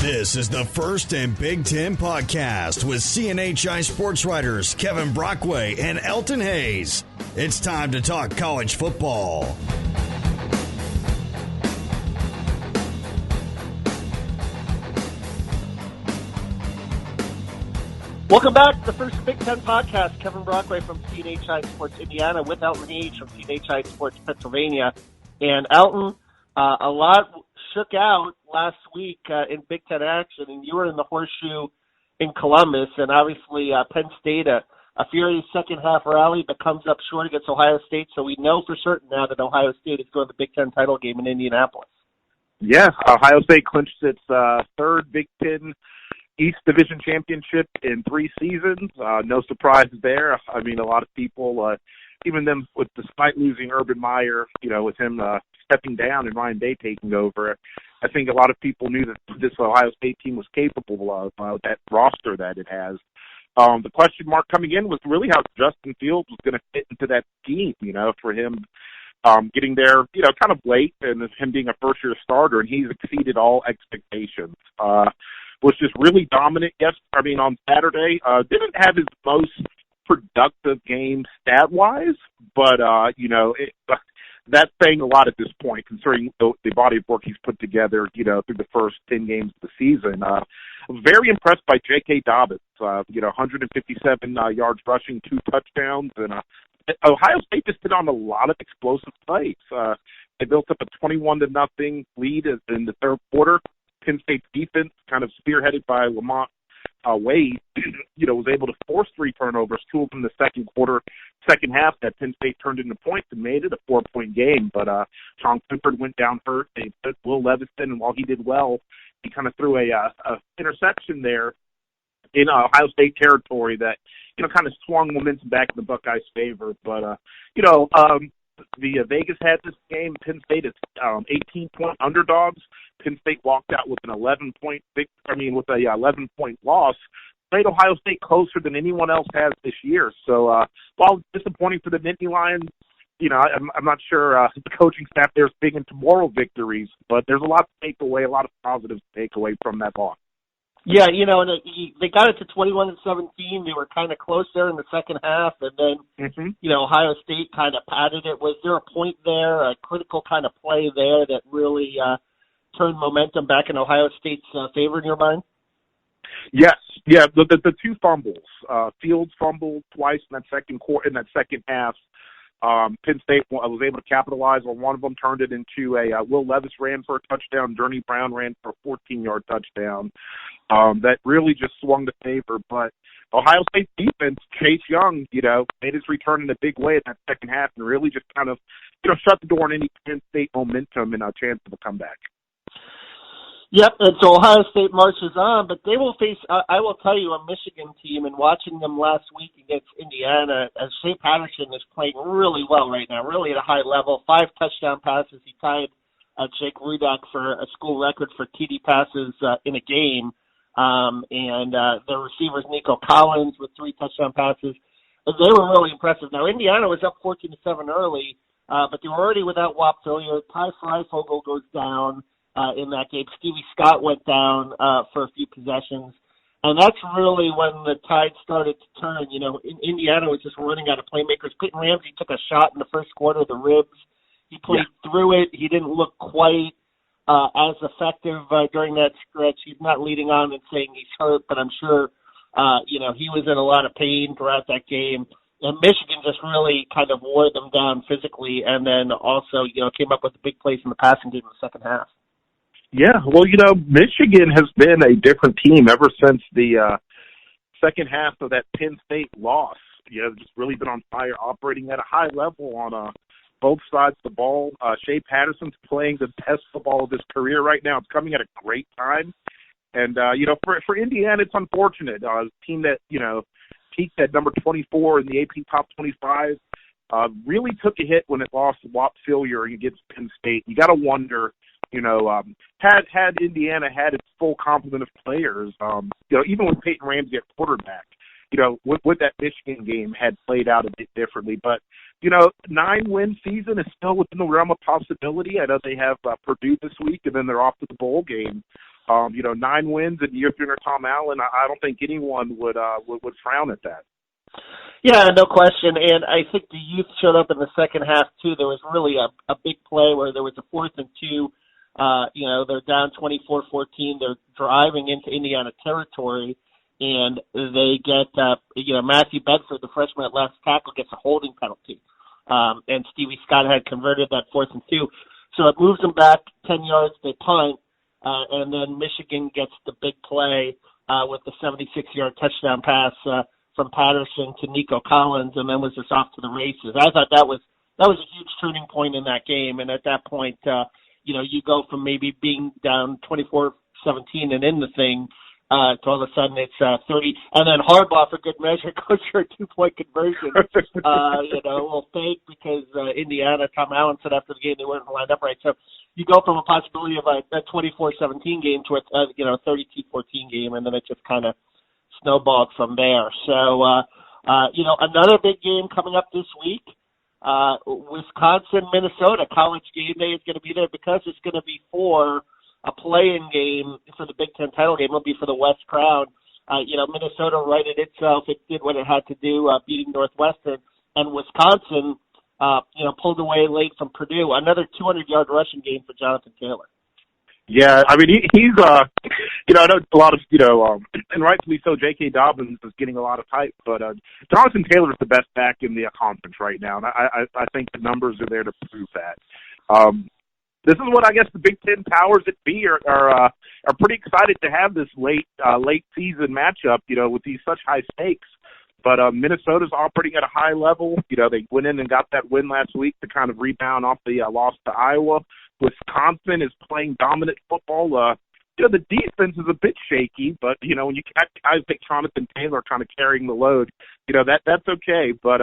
This is the First and Big Ten podcast with CNHI sports writers Kevin Brockway and Elton Hayes. It's time to talk college football. Welcome back to the First Big Ten podcast. Kevin Brockway from CNHI Sports Indiana with Elton Hayes from CNHI Sports Pennsylvania. And Elton, a lot shook out last week in Big Ten action, and you were in the Horseshoe in Columbus, and obviously Penn State, a furious second-half rally, but comes up short against Ohio State, so we know for certain now that Ohio State is going to the Big Ten title game in Indianapolis. Yeah, Ohio State clinched its third Big Ten East Division championship in 3 seasons. No surprise there. I mean, a lot of people, even them, despite losing Urban Meyer, with him stepping down and Ryan Day taking over, I think a lot of people knew that this Ohio State team was capable of that roster that it has. The question mark coming in was really how Justin Fields was going to fit into that scheme, for him getting there, kind of late and him being a first-year starter, and he's exceeded all expectations. Was just really dominant. On Saturday. Didn't have his most productive game stat-wise, but, that's saying a lot at this point, considering the body of work he's put together, through the first 10 games of the season. Very impressed by J.K. Dobbins, 157 yards rushing, 2 touchdowns, and Ohio State just hit on a lot of explosive plays. They built up a 21-0 lead in the third quarter. Penn State's defense, kind of spearheaded by Lamont Wade, was able to force 3 turnovers, 2 of them in the second half that Penn State turned into points and made it a 4-point game. But Sean Clifford went down hurt. They put Will Leviston, and while he did well, he kind of threw a interception there in Ohio State territory that, kind of swung momentum back in the Buckeyes' favor. But, the Vegas had this game. Penn State is 18-point underdogs. Penn State walked out with an 11-point with a 11-point loss. Played Ohio State closer than anyone else has this year. So while disappointing for the Nittany Lions, I'm not sure the coaching staff there is big into moral victories, but there's a lot to take away, a lot of positives to take away from that loss. Yeah, and they got it to 21-17. They were kind of close there in the second half, and then, Ohio State kind of padded it. Was there a point there, a critical kind of play there that really turned momentum back in Ohio State's favor in your mind? Yes. Yeah, the 2 fumbles. Fields fumbled twice in that second half. Penn State was able to capitalize on one of them, turned it into Will Levis ran for a touchdown. Journey Brown ran for a 14-yard touchdown. That really just swung the favor. But Ohio State defense, Chase Young, made his return in a big way in that second half and really just kind of, shut the door on any Penn State momentum and a chance of a comeback. Yep, and so Ohio State marches on, but they will face, I will tell you, a Michigan team, and watching them last week against Indiana, as Shea Patterson is playing really well right now, really at a high level, 5 touchdown passes. He tied Jake Rudock for a school record for TD passes in a game, and the receivers, Nico Collins, with 3 touchdown passes. They were really impressive. Now, Indiana was up 14-7 early, but they were already without Whop Philliard. Ty Freifogel goes down in that game. Stevie Scott went down for a few possessions. And that's really when the tide started to turn. Indiana was just running out of playmakers. Peyton Ramsey took a shot in the first quarter, the ribs. He played through it. He didn't look quite as effective during that stretch. He's not leading on and saying he's hurt, but I'm sure, he was in a lot of pain throughout that game. And Michigan just really kind of wore them down physically and then also, came up with the big plays in the passing game in the second half. Yeah, well, Michigan has been a different team ever since the second half of that Penn State loss. Just really been on fire, operating at a high level on both sides of the ball. Shea Patterson's playing the best football of his career right now. It's coming at a great time. And, for Indiana, it's unfortunate. A team that, peaked at number 24 in the AP Top 25, really took a hit when it lost Whop Philliard against Penn State. You got to wonder, had Indiana had its full complement of players, even with Peyton Ramsey at quarterback, would that Michigan game had played out a bit differently. But, 9-win season is still within the realm of possibility. I know they have Purdue this week, and then they're off to the bowl game. 9 wins in year 3 under Tom Allen. I don't think anyone would frown at that. Yeah, no question. And I think the youth showed up in the second half, too. There was really a big play where there was a 4th and 2. They're down 24-14. They're driving into Indiana territory, and they get, Matthew Bedford, the freshman at left tackle, gets a holding penalty. And Stevie Scott had converted that 4th and 2. So it moves them back 10 yards. They punt, and then Michigan gets the big play with the 76-yard touchdown pass from Patterson to Nico Collins, and then was just off to the races. I thought that was a huge turning point in that game, and at that point, you go from maybe being down 24-17 and in the thing to all of a sudden it's 30, and then Harbaugh, for good measure, goes for a 2-point conversion. A little fake because Indiana, Tom Allen said after the game they weren't lined up right. So you go from a possibility of a 24-17 game to a 32-14 game, and then it just kind of snowballed from there. So, another big game coming up this week. Wisconsin, Minnesota. College game day is going to be there because it's going to be for a play-in game for the Big Ten title game. It'll be for the West crowd. Minnesota righted itself. It did what it had to do, beating Northwestern. And Wisconsin, pulled away late from Purdue. Another 200-yard rushing game for Jonathan Taylor. Yeah, I mean, he's, I know a lot of, and rightfully so, J.K. Dobbins is getting a lot of hype, but Jonathan Taylor is the best back in the conference right now, and I think the numbers are there to prove that. This is what I guess the Big Ten powers that be are pretty excited to have this late season matchup, with these such high stakes. But Minnesota's operating at a high level. They went in and got that win last week to kind of rebound off the loss to Iowa. Wisconsin is playing dominant football. The defense is a bit shaky, but, when you got guys like Jonathan Taylor kind of carrying the load, that's okay. But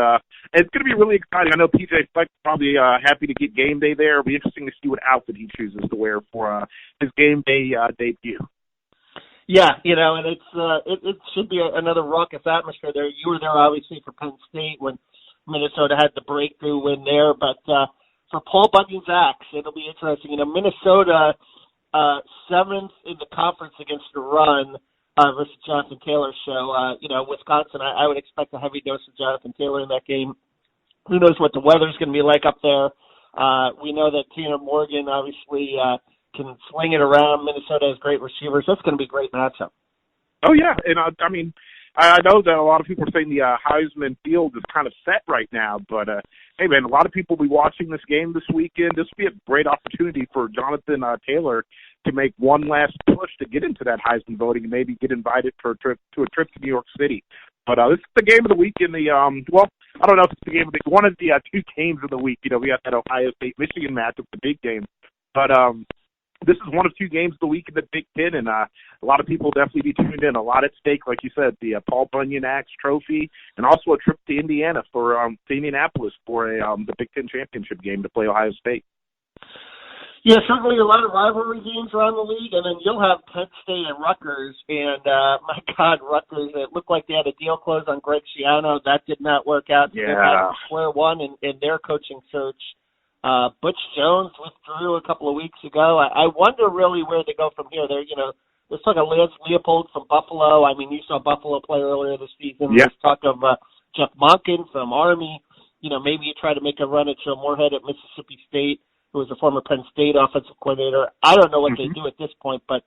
it's going to be really exciting. I know P.J. Fleck's probably happy to get game day there. It'll be interesting to see what outfit he chooses to wear for his game day debut. Yeah, and it should be another raucous atmosphere there. You were there, obviously, for Penn State when Minnesota had the breakthrough win there. But for Paul Bunyan's axe, it'll be interesting. Minnesota, 7th in the conference against the run versus Jonathan Taylor. So, Wisconsin, I would expect a heavy dose of Jonathan Taylor in that game. Who knows what the weather's going to be like up there. We know that Tanner Morgan, obviously, can sling it around. Minnesota has great receivers. That's going to be a great matchup. Oh, yeah. And, I know that a lot of people are saying the Heisman field is kind of set right now, but, hey, man, a lot of people will be watching this game this weekend. This will be a great opportunity for Jonathan Taylor to make one last push to get into that Heisman voting and maybe get invited for a trip to New York City. But this is the game of the week in the, I don't know if it's the game of the one of the 2 games of the week. We got that Ohio State-Michigan matchup, the big game. But this is one of 2 games of the week in the Big Ten, and a lot of people will definitely be tuned in. A lot at stake, like you said, the Paul Bunyan Axe Trophy, and also a trip to Indiana to Indianapolis for the Big Ten championship game to play Ohio State. Yeah, certainly a lot of rivalry games around the league, and then you'll have Penn State and Rutgers, and my God, Rutgers, it looked like they had a deal closed on Greg Schiano. That did not work out. Yeah. They're back to square one in their coaching search. Butch Jones withdrew a couple of weeks ago. I wonder really where they go from here. There's talk of Lance Leopold from Buffalo. I mean, you saw Buffalo play earlier this season. Yeah. There's talk of Jeff Monken from Army. Maybe you try to make a run at Joe Moorhead at Mississippi State, who was a former Penn State offensive coordinator. I don't know what they do at this point, but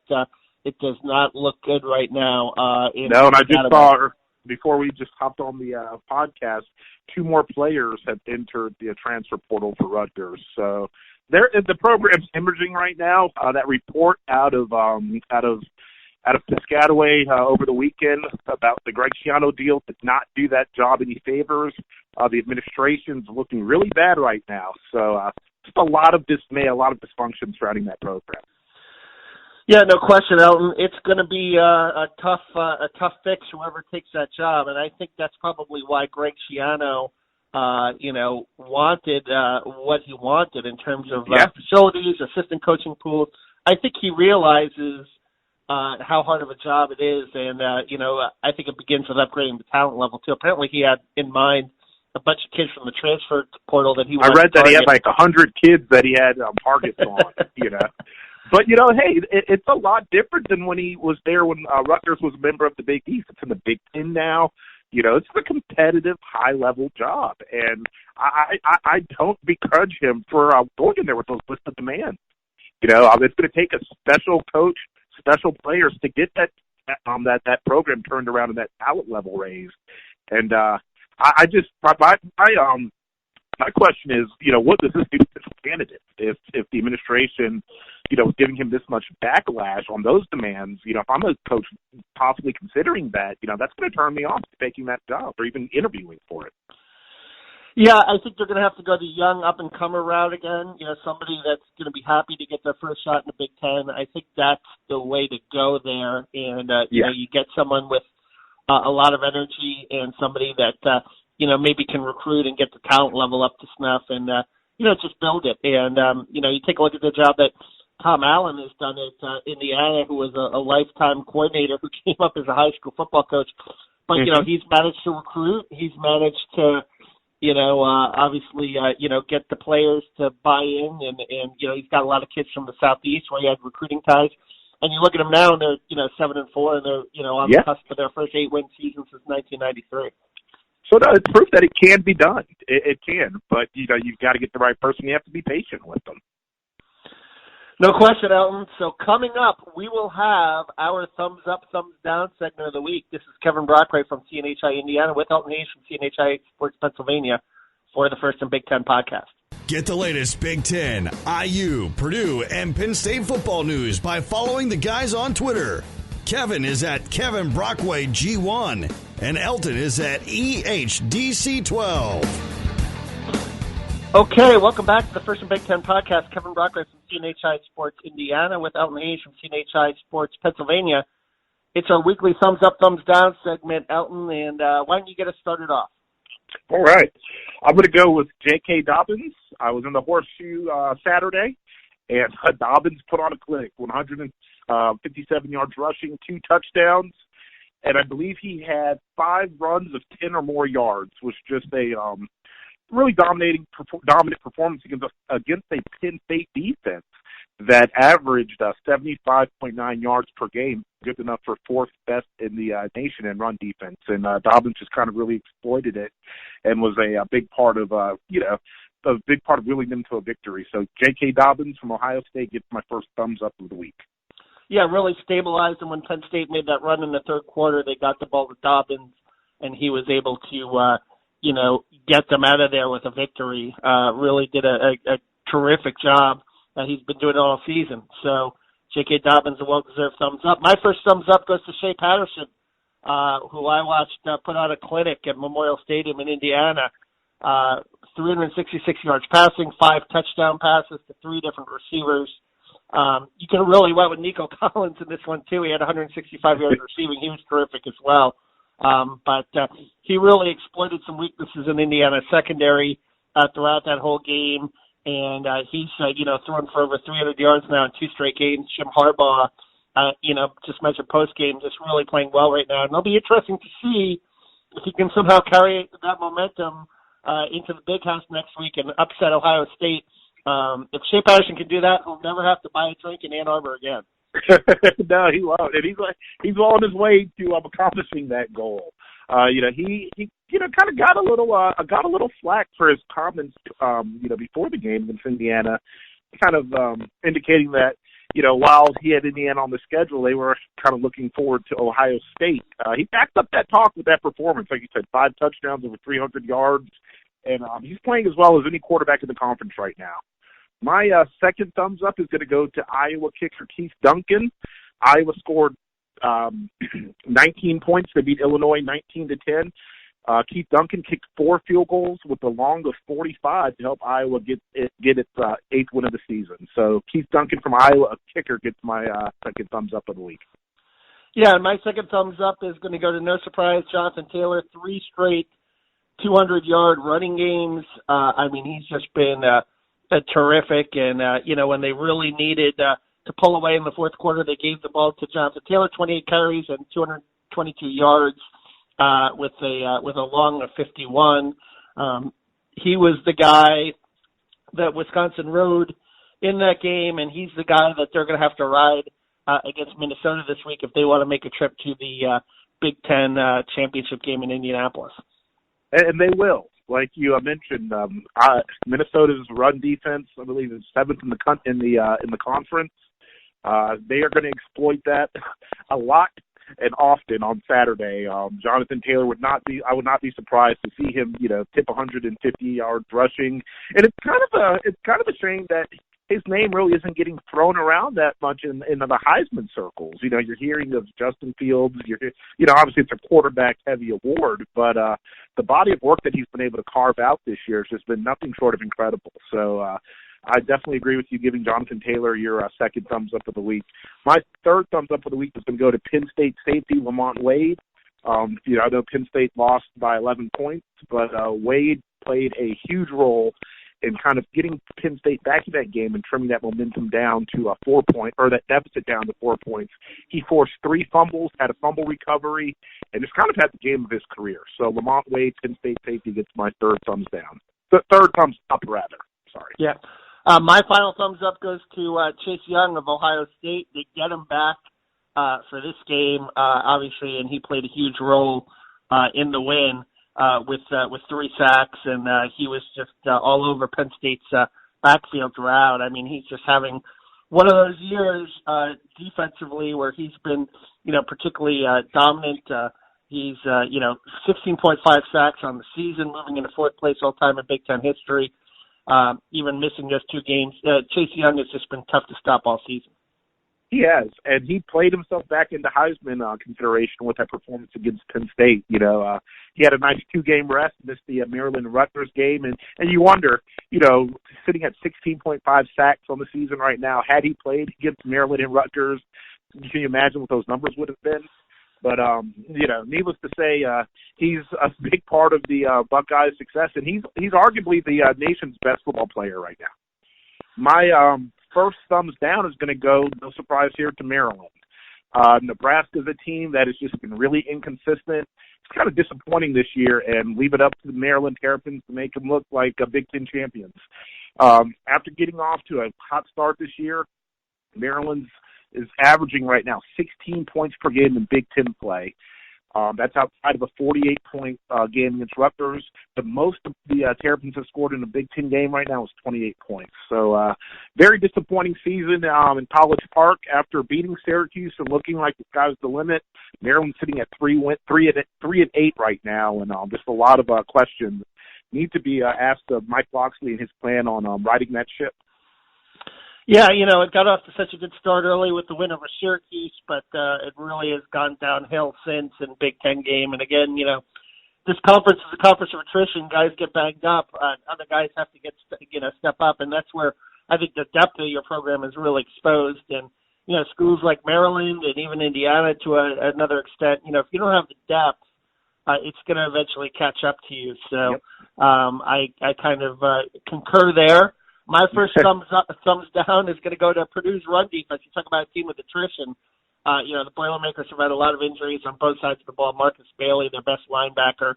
it does not look good right now. And I just saw, before we just hopped on the podcast, 2 more players have entered the transfer portal for Rutgers. So the program's emerging right now. That report out of Piscataway over the weekend about the Greg Schiano deal did not do that job any favors. The administration's looking really bad right now. So just a lot of dismay, a lot of dysfunction surrounding that program. Yeah, no question, Elton. It's going to be a tough fix whoever takes that job, and I think that's probably why Greg Schiano, wanted what he wanted in terms of facilities, assistant coaching pools. I think he realizes how hard of a job it is, and I think it begins with upgrading the talent level too. Apparently, he had in mind a bunch of kids from the transfer portal that he wanted. I read that he had like 100 kids that he had targets on. But, you know, hey, it's a lot different than when he was there when Rutgers was a member of the Big East. It's in the Big Ten now. You know, it's a competitive, high-level job. And I don't begrudge him for going in there with those list of demands. You know, it's going to take a special coach, special players to get that program turned around and that talent level raised. And my question is, you know, what does this do to this candidate if the administration, you know, is giving him this much backlash on those demands? You know, if I'm a coach possibly considering that, you know, that's going to turn me off to taking that job or even interviewing for it. Yeah, I think they're going to have to go the young up-and-comer route again. You know, somebody that's going to be happy to get their first shot in the Big Ten. I think that's the way to go there. And, you know, you get someone with a lot of energy and somebody that, you know, maybe can recruit and get the talent level up to snuff and, you know, just build it. And, you know, you take a look at the job that Tom Allen has done at Indiana, who was a lifetime coordinator who came up as a high school football coach. But, you know, he's managed to recruit. He's managed to, you know, obviously, you know, get the players to buy in. And, you know, he's got a lot of kids from the Southeast where he had recruiting ties. And you look at them now, and they're, you know, 7-4, and they're, you know, on the cusp of their first 8-win season since 1993. So no, it's proof that it can be done. It can, but you know you've got to get the right person. You have to be patient with them. No question, Elton. So coming up, we will have our thumbs up, thumbs down segment of the week. This is Kevin Brockway from CNHI Indiana with Elton Hayes from CNHI Sports Pennsylvania for the First and Big Ten podcast. Get the latest Big Ten, IU, Purdue, and Penn State football news by following the guys on Twitter. Kevin is at Kevin Brockway G1, and Elton is at EHDC12. Okay, welcome back to the First and Big Ten podcast. Kevin Brockway from CNHI Sports Indiana with Elton Hayes from CNHI Sports Pennsylvania. It's our weekly thumbs up, thumbs down segment, Elton, and why don't you get us started off? All right. I'm going to go with J.K. Dobbins. I was in the Horseshoe Saturday, and Dobbins put on a clinic, 157 yards rushing, 2 touchdowns, and I believe he had 5 runs of 10 or more yards, which was just a really dominant performance against a Penn State defense that averaged 75.9 yards per game, good enough for 4th best in the nation in run defense. And Dobbins just kind of really exploited it and was a big part of, willing them to a victory. So J.K. Dobbins from Ohio State gets my first thumbs up of the week. Yeah, really stabilized them when Penn State made that run in the third quarter. They got the ball to Dobbins, and he was able to, get them out of there with a victory. Really did a terrific job. He's been doing it all season. So J.K. Dobbins, a well-deserved thumbs up. My first thumbs up goes to Shea Patterson, who I watched put on a clinic at Memorial Stadium in Indiana. 366 yards passing, 5 touchdown passes to 3 different receivers. You can really went with Nico Collins in this one, too. He had 165 yards receiving. He was terrific as well. But he really exploited some weaknesses in Indiana's secondary throughout that whole game. And he's, thrown for over 300 yards now in 2 straight games. Jim Harbaugh, just mentioned post-game, just really playing well right now. And it'll be interesting to see if he can somehow carry that momentum into the Big House next week and upset Ohio State. If Shea Patterson can do that, he'll never have to buy a drink in Ann Arbor again. No, he won't. And he's well on his way to accomplishing that goal. He kind of got a little flack for his comments, before the game against Indiana, kind of indicating that, while he had Indiana on the schedule, they were kind of looking forward to Ohio State. He backed up that talk with that performance, like you said, 5 touchdowns, over 300 yards, and he's playing as well as any quarterback in the conference right now. My second thumbs up is going to go to Iowa kicker Keith Duncan. Iowa scored 19 points. They beat Illinois 19-10. Keith Duncan kicked 4 field goals with a long of 45 to help Iowa get its 8th win of the season. So Keith Duncan from Iowa, a kicker, gets my second thumbs up of the week. Yeah, and my second thumbs up is going to go to, no surprise, Jonathan Taylor. 3 straight 200-yard running games. He's just been terrific. And, when they really needed to pull away in the fourth quarter, they gave the ball to Jonathan Taylor, 28 carries and 222 yards with a long of 51. He was the guy that Wisconsin rode in that game, and he's the guy that they're going to have to ride against Minnesota this week if they want to make a trip to the Big Ten championship game in Indianapolis. And they will. Like you mentioned, Minnesota's run defense, I believe, is 7th in the conference. They are going to exploit that a lot and often on Saturday. Jonathan Taylor I would not be surprised to see him, tip 150 yards rushing. And it's kind of a shame that his name really isn't getting thrown around that much in the Heisman circles. You're hearing of Justin Fields. Obviously it's a quarterback-heavy award, but the body of work that he's been able to carve out this year has just been nothing short of incredible. So I definitely agree with you giving Jonathan Taylor your second thumbs up of the week. My third thumbs up of the week is going to go to Penn State safety Lamont Wade. I know Penn State lost by 11 points, but Wade played a huge role in kind of getting Penn State back in that game and trimming that momentum down to 4 points, or that deficit down to 4 points. He forced 3 fumbles, had a fumble recovery, and just kind of had the game of his career. So Lamont Wade, Penn State safety, gets my third thumbs down. Third thumbs up, rather. Sorry. Yeah. My final thumbs up goes to Chase Young of Ohio State. They get him back for this game, obviously, and he played a huge role in the win. With 3 sacks, and he was just all over Penn State's backfield throughout. I mean, he's just having one of those years defensively where he's been, particularly dominant. He's, 16.5 sacks on the season, moving into 4th place all-time in Big Ten history, even missing just 2 games. Chase Young has just been tough to stop all season. He has, and he played himself back into Heisman consideration with that performance against Penn State. He had a nice 2-game rest, missed the Maryland-Rutgers game, and you wonder, sitting at 16.5 sacks on the season right now, had he played against Maryland and Rutgers, can you imagine what those numbers would have been? But, needless to say, he's a big part of the Buckeyes' success, and he's arguably the nation's best football player right now. My first thumbs down is going to go, no surprise here, to Maryland. Nebraska's a team that has just been really inconsistent. It's kind of disappointing this year, and leave it up to the Maryland Terrapins to make them look like Big Ten champions. After getting off to a hot start this year, Maryland is averaging right now 16 points per game in Big Ten play. That's outside of a 48-point game against Rutgers. The most the Terrapins have scored in a Big Ten game right now is 28 points. So very disappointing season in College Park after beating Syracuse and looking like the sky's the limit. Maryland's sitting at 3-8 right now, and just a lot of questions need to be asked of Mike Loxley and his plan on riding that ship. Yeah, it got off to such a good start early with the win over Syracuse, but it really has gone downhill since in Big Ten game. And again, this conference is a conference of attrition. Guys get banged up. Other guys have to step up, and that's where I think the depth of your program is really exposed. And schools like Maryland and even Indiana to another extent, if you don't have the depth, it's going to eventually catch up to you. So yep. I kind of concur there. My first thumbs down is going to go to Purdue's run defense. You talk about a team with attrition. The Boilermakers have had a lot of injuries on both sides of the ball. Marcus Bailey, their best linebacker,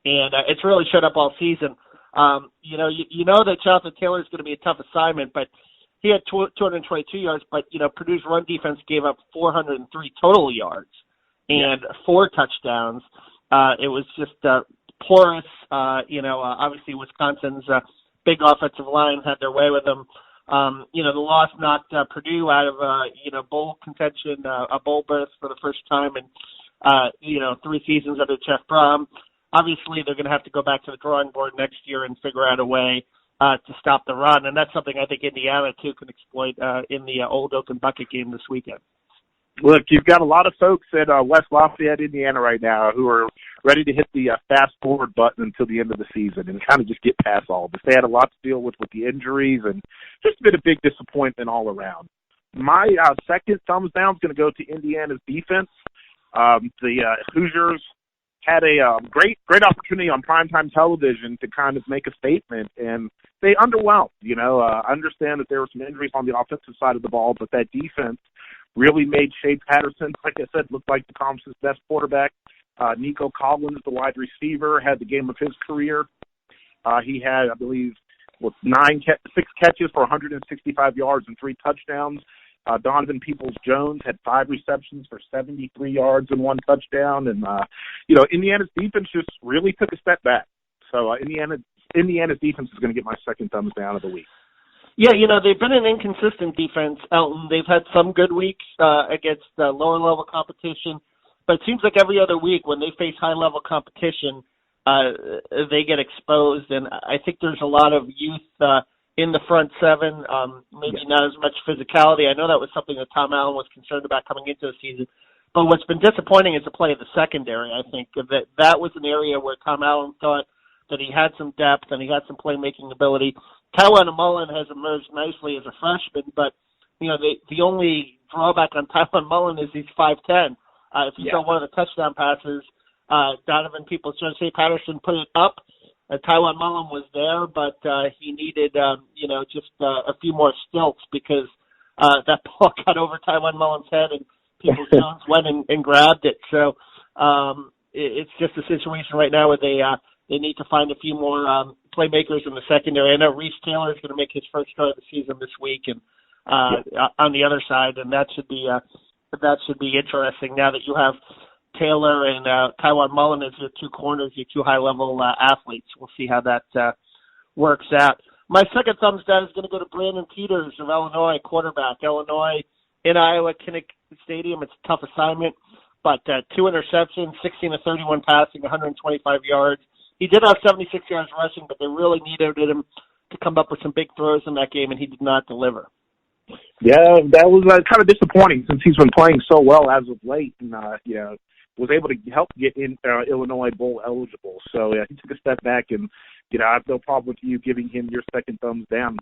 and it's really shut up all season. That Jonathan Taylor is going to be a tough assignment, but he had 222 yards. But Purdue's run defense gave up 403 total yards and 4 touchdowns. It was just porous. Obviously Wisconsin's big offensive line had their way with them. The loss knocked Purdue out of, bowl contention, a bowl berth for the first time in, 3 seasons under Jeff Brom. Obviously, they're going to have to go back to the drawing board next year and figure out a way to stop the run. And that's something I think Indiana, too, can exploit in the Old Oak and Bucket game this weekend. Look, you've got a lot of folks at West Lafayette, Indiana right now who are ready to hit the fast-forward button until the end of the season and kind of just get past all this. They had a lot to deal with the injuries and just been a big disappointment all around. My second thumbs down is going to go to Indiana's defense. The Hoosiers had a great opportunity on primetime television to kind of make a statement, and they underwhelmed. I understand that there were some injuries on the offensive side of the ball, but that defense really made Shea Patterson, like I said, look like the conference's best quarterback. Nico Collins, the wide receiver, had the game of his career. He had, I believe, with 6 catches for 165 yards and 3 touchdowns. Donovan Peoples-Jones had 5 receptions for 73 yards and 1 touchdown. And, Indiana's defense just really took a step back. So Indiana's defense is going to get my second thumbs down of the week. Yeah, they've been an inconsistent defense, Elton. They've had some good weeks against lower-level competition. But it seems like every other week when they face high-level competition, they get exposed. And I think there's a lot of youth in the front seven, maybe not as much physicality. I know that was something that Tom Allen was concerned about coming into the season. But what's been disappointing is the play of the secondary. I think that was an area where Tom Allen thought that he had some depth and he had some playmaking ability. Tywone Mullen has emerged nicely as a freshman, but the only drawback on Tywone Mullen is he's 5'10". If you saw one of the touchdown passes, Donovan Peoples-Jones, Patterson put it up. Tywone Mullen was there, but he needed, just a few more stilts because that ball got over Tywone Mullen's head and Peoples-Jones went and grabbed it. So it's just a situation right now where they need to find a few more playmakers in the secondary. I know Reese Taylor is going to make his first start of the season this week, and on the other side, and that should be interesting now that you have Taylor and Tywone Mullen as your 2 corners, your 2 high-level athletes. We'll see how that works out. My second thumbs down is going to go to Brandon Peters of Illinois, quarterback. Illinois in Iowa, Kinnick Stadium. It's a tough assignment, but 2 interceptions, 16 of 31 passing, 125 yards. He did have 76 yards rushing, but they really needed him to come up with some big throws in that game, and he did not deliver. Yeah, that was kind of disappointing since he's been playing so well as of late, and was able to help get in Illinois bowl eligible. So he took a step back, and I have no problem with you giving him your second thumbs down.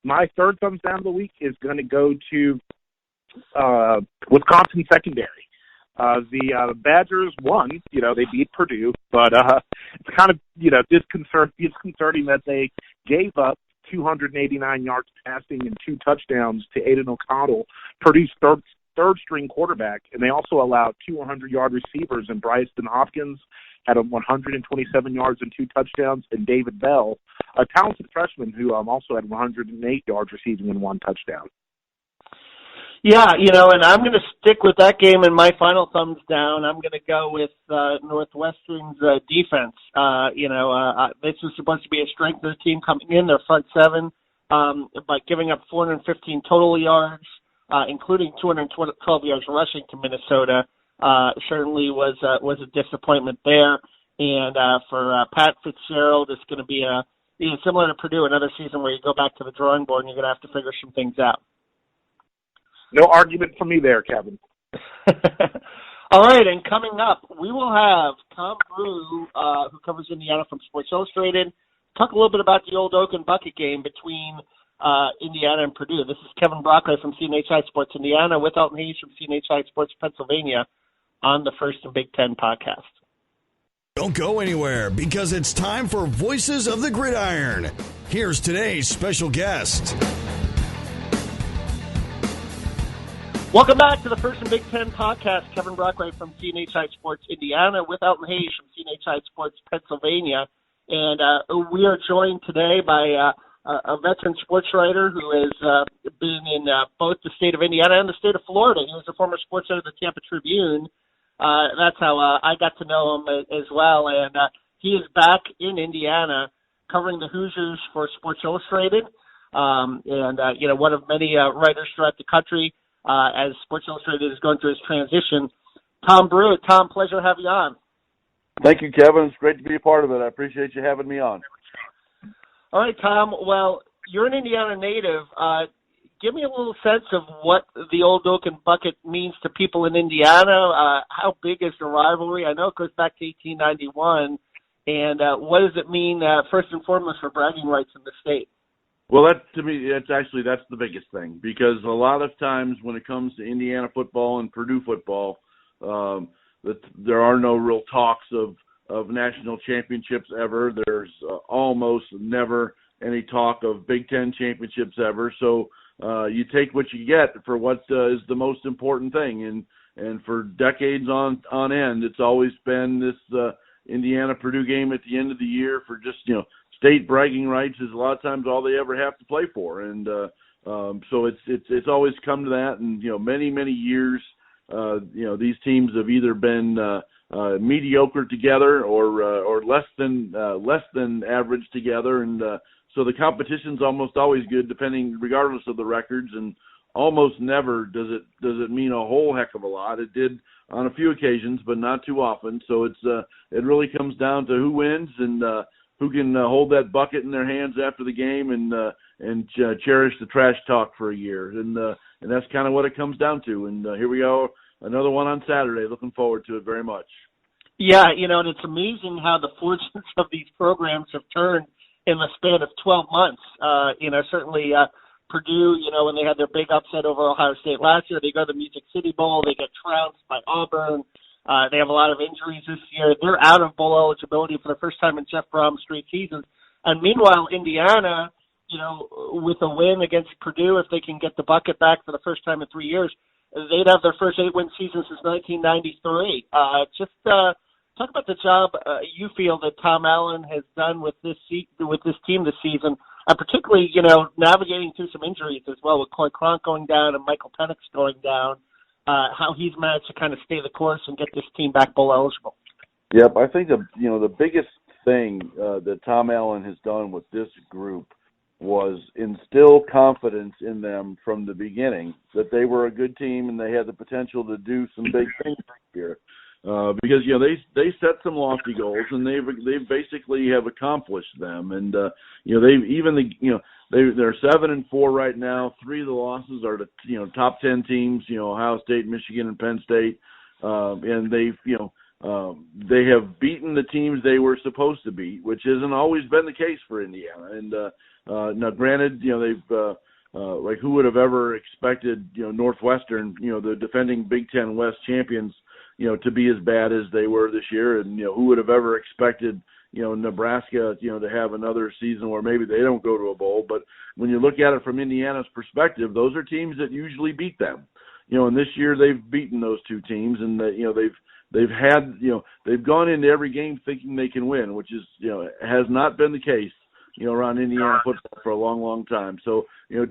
My third thumbs down of the week is going to go to Wisconsin secondary. The Badgers won. They beat Purdue, but it's kind of disconcerting that they gave up 289 yards passing and 2 touchdowns to Aiden O'Connell, Purdue's third-string quarterback, and they also allowed 200-yard receivers, and Bryson Hopkins had 127 yards and 2 touchdowns, and David Bell, a talented freshman who also had 108 yards receiving and 1 touchdown. Yeah, and I'm going to stick with that game in my final thumbs down. I'm going to go with Northwestern's defense. This was supposed to be a strength of the team coming in, their front seven, by giving up 415 total yards, including 212 yards rushing to Minnesota. Certainly was a disappointment there. And for Pat Fitzgerald, it's going to be similar to Purdue, another season where you go back to the drawing board and you're going to have to figure some things out. No argument from me there, Kevin. All right, and coming up, we will have Tom Brew, who covers Indiana from Sports Illustrated, talk a little bit about the old Oak and Bucket game between Indiana and Purdue. This is Kevin Brockway from CNHI Sports Indiana with Elton Hayes from CNHI Sports Pennsylvania on the First and Big Ten podcast. Don't go anywhere because it's time for Voices of the Gridiron. Here's today's special guest. Welcome back to the First and Big Ten podcast. Kevin Brockway from CNHI Sports Indiana with Elton Hayes from CNHI Sports Pennsylvania. And we are joined today by a veteran sports writer who has been in both the state of Indiana and the state of Florida. He was a former sports editor of the Tampa Tribune. That's how I got to know him as well. And he is back in Indiana covering the Hoosiers for Sports Illustrated. One of many writers throughout the country. As Sports Illustrated is going through its transition. Tom Brew, Tom, pleasure to have you on. Thank you, Kevin. It's great to be a part of it. I appreciate you having me on. All right, Tom. Well, you're an Indiana native. Give me a little sense of what the old Oak and Bucket means to people in Indiana. How big is the rivalry? I know it goes back to 1891. And what does it mean, first and foremost, for bragging rights in the state? Well, to me, that's the biggest thing, because a lot of times when it comes to Indiana football and Purdue football, there are no real talks of national championships ever. There's almost never any talk of Big Ten championships ever. So you take what you get for what is the most important thing. And for decades on end, it's always been this Indiana-Purdue game at the end of the year for just, state bragging rights is a lot of times all they ever have to play for, and so it's always come to that. And many years, these teams have either been mediocre together or less than average together, and so the competition's almost always good, regardless of the records, and almost never does it mean a whole heck of a lot. It did on a few occasions, but not too often. So it really comes down to who wins and who can hold that bucket in their hands after the game and cherish the trash talk for a year, and that's kind of what it comes down to. And here we go, another one on Saturday. Looking forward to it very much. Yeah, and it's amazing how the fortunes of these programs have turned in the span of 12 months. Certainly Purdue, when they had their big upset over Ohio State last year, they go to the Music City Bowl, they get trounced by Auburn. They have a lot of injuries this year. They're out of bowl eligibility for the first time in Jeff Brom's straight seasons. And meanwhile, Indiana, with a win against Purdue, if they can get the bucket back for the first time in 3 years, they'd have their first 8-win season since 1993. Talk about the job you feel that Tom Allen has done with this team this season, and particularly, navigating through some injuries as well, with Coy Cronk going down and Michael Penix going down, how he's managed to kind of stay the course and get this team back bowl eligible. Yep, I think the biggest thing that Tom Allen has done with this group was instill confidence in them from the beginning that they were a good team and they had the potential to do some big things here. Because they set some lofty goals and they basically have accomplished them, and they're 7-4 right now. 3 of the losses are to top 10 teams, Ohio State, Michigan, and Penn State, and they have beaten the teams they were supposed to beat, which hasn't always been the case for Indiana. And now, granted, they've like who would have ever expected Northwestern, the defending Big Ten West champions, to be as bad as they were this year, and who would have ever expected Nebraska to have another season where maybe they don't go to a bowl. But when you look at it from Indiana's perspective, those are teams that usually beat them, and this year they've beaten those 2 teams, and they've gone into every game thinking they can win, which is has not been the case around Indiana football for a long time. So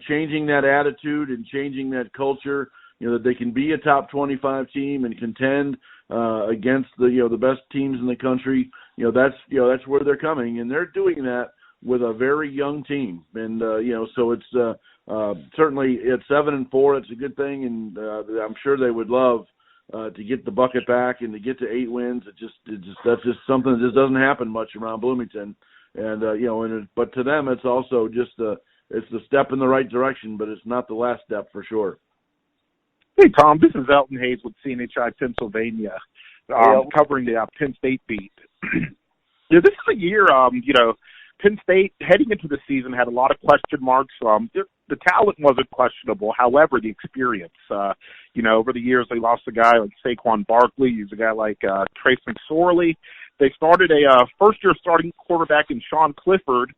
changing that attitude and changing that culture, that they can be a top 25 team and contend against the best teams in the country. That's where they're coming, and they're doing that with a very young team. And so it's certainly at 7-4, it's a good thing, and I'm sure they would love to get the bucket back and to get to 8 wins. That's just something that just doesn't happen much around Bloomington. And but to them, it's also just it's the step in the right direction, but it's not the last step for sure. Hey, Tom, this is Elton Hayes with CNHI Pennsylvania, covering the Penn State beat. This is a year, Penn State, heading into the season, had a lot of question marks. The talent wasn't questionable. However, the experience, over the years, they lost a guy like Saquon Barkley, used a guy like Trace McSorley. They started a first-year starting quarterback in Sean Clifford,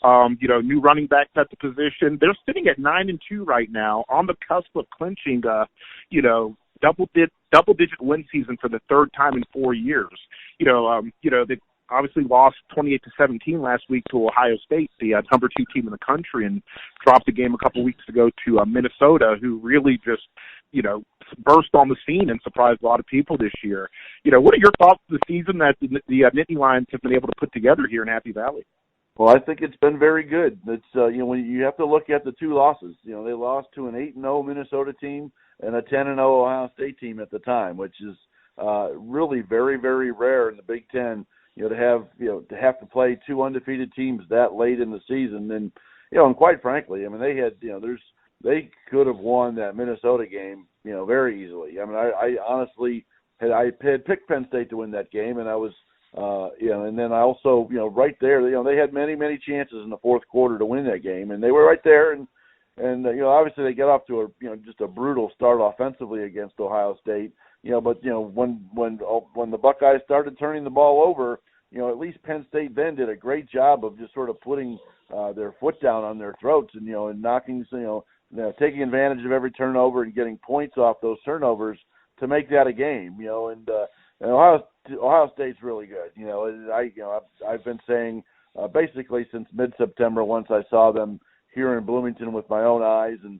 new running back at the position. They're sitting at 9-2 right now, on the cusp of clinching, double-digit win season for the 3rd time in 4 years. They obviously lost 28-17 last week to Ohio State, the number 2 team in the country, and dropped the game a couple weeks ago to Minnesota, who really just, burst on the scene and surprised a lot of people this year. What are your thoughts of the season that the Nittany Lions have been able to put together here in Happy Valley? Well, I think it's been very good. It's when you have to look at the 2 losses. They lost to an 8-0 Minnesota team and a 10-0 Ohio State team at the time, which is really very, very rare in the Big Ten. To have to play 2 undefeated teams that late in the season, and quite frankly, they had they could have won that Minnesota game very easily. I honestly had picked Penn State to win that game, and I was. And then I also, right there, they had many chances in the 4th quarter to win that game, and they were right there. And obviously they got off to just a brutal start offensively against Ohio State. But when the Buckeyes started turning the ball over, at least Penn State then did a great job of just sort of putting their foot down on their throats and and knocking, taking advantage of every turnover and getting points off those turnovers to make that a game. And Ohio State's really good. I've been saying basically since mid-September, once I saw them here in Bloomington with my own eyes and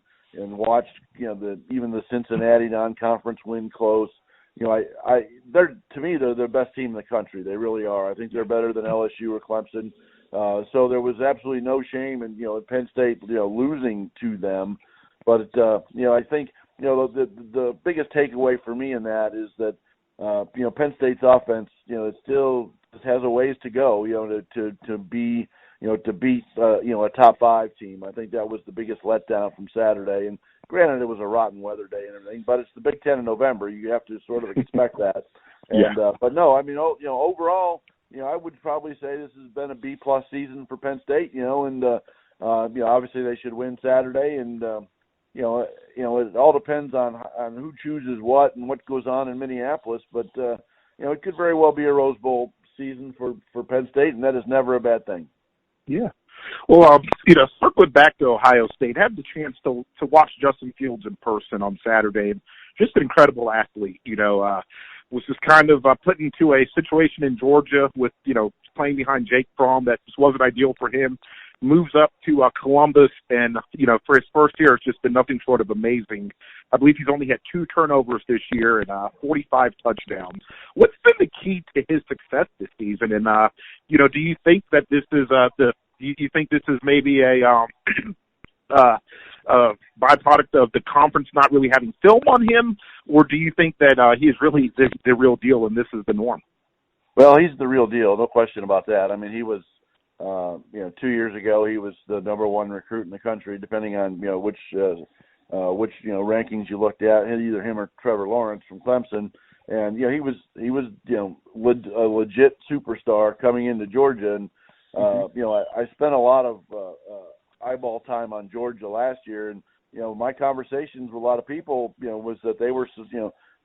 watched, even the Cincinnati non-conference win close. They're the best team in the country. They really are. I think they're better than LSU or Clemson. So there was absolutely no shame in, Penn State, losing to them. But, I think, the biggest takeaway for me in that is that, Penn State's offense, it still has a ways to go, to be, to beat, a top 5 team. I think that was the biggest letdown from Saturday. And granted, it was a rotten weather day and everything, but it's the Big Ten in November. You have to sort of expect that. And, but no, I mean, overall, I would probably say this has been a B-plus season for Penn State, and, obviously they should win Saturday. And, it all depends on who chooses what and what goes on in Minneapolis. But, it could very well be a Rose Bowl season for Penn State, and that is never a bad thing. Yeah. Well, circling back to Ohio State, had the chance to watch Justin Fields in person on Saturday, and just an incredible athlete, was just kind of put into a situation in Georgia with, playing behind Jake Fromm that just wasn't ideal for him. Moves up to Columbus, and, for his first year, it's just been nothing short of amazing. I believe he's only had 2 turnovers this year and 45 touchdowns. What's been the key to his success this season? And, do you think that this is do you think this is maybe a byproduct of the conference not really having film on him, or do you think that he is really the real deal and this is the norm? Well, he's the real deal, no question about that. I mean, he was, 2 years ago, he was the number 1 recruit in the country, depending on, which rankings you looked at, either him or Trevor Lawrence from Clemson. And, he was a legit superstar coming into Georgia. And, I spent a lot of eyeball time on Georgia last year, and my conversations with a lot of people, was that they were,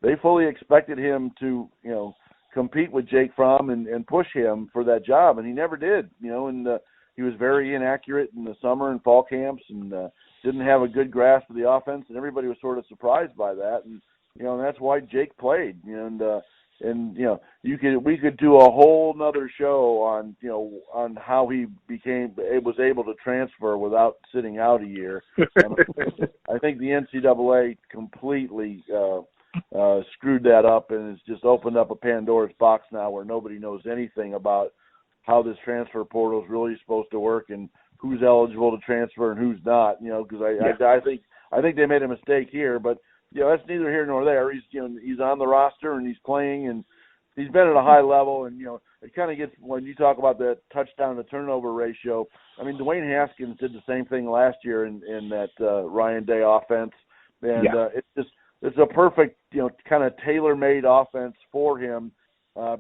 they fully expected him to, compete with Jake Fromm and push him for that job, and he never did. And he was very inaccurate in the summer and fall camps, and didn't have a good grasp of the offense, and everybody was sort of surprised by that. And and that's why Jake played. We could do a whole nother show on how he was able to transfer without sitting out a year. I think the NCAA completely screwed that up, and it's just opened up a Pandora's box now where nobody knows anything about how this transfer portal is really supposed to work and who's eligible to transfer and who's not. Because I think they made a mistake here, but that's neither here nor there. He's on the roster and he's playing, and he's been at a high level. And it kind of gets, when you talk about that touchdown to turnover ratio. I mean, Dwayne Haskins did the same thing last year in that Ryan Day offense, and it's a perfect kind of tailor-made offense for him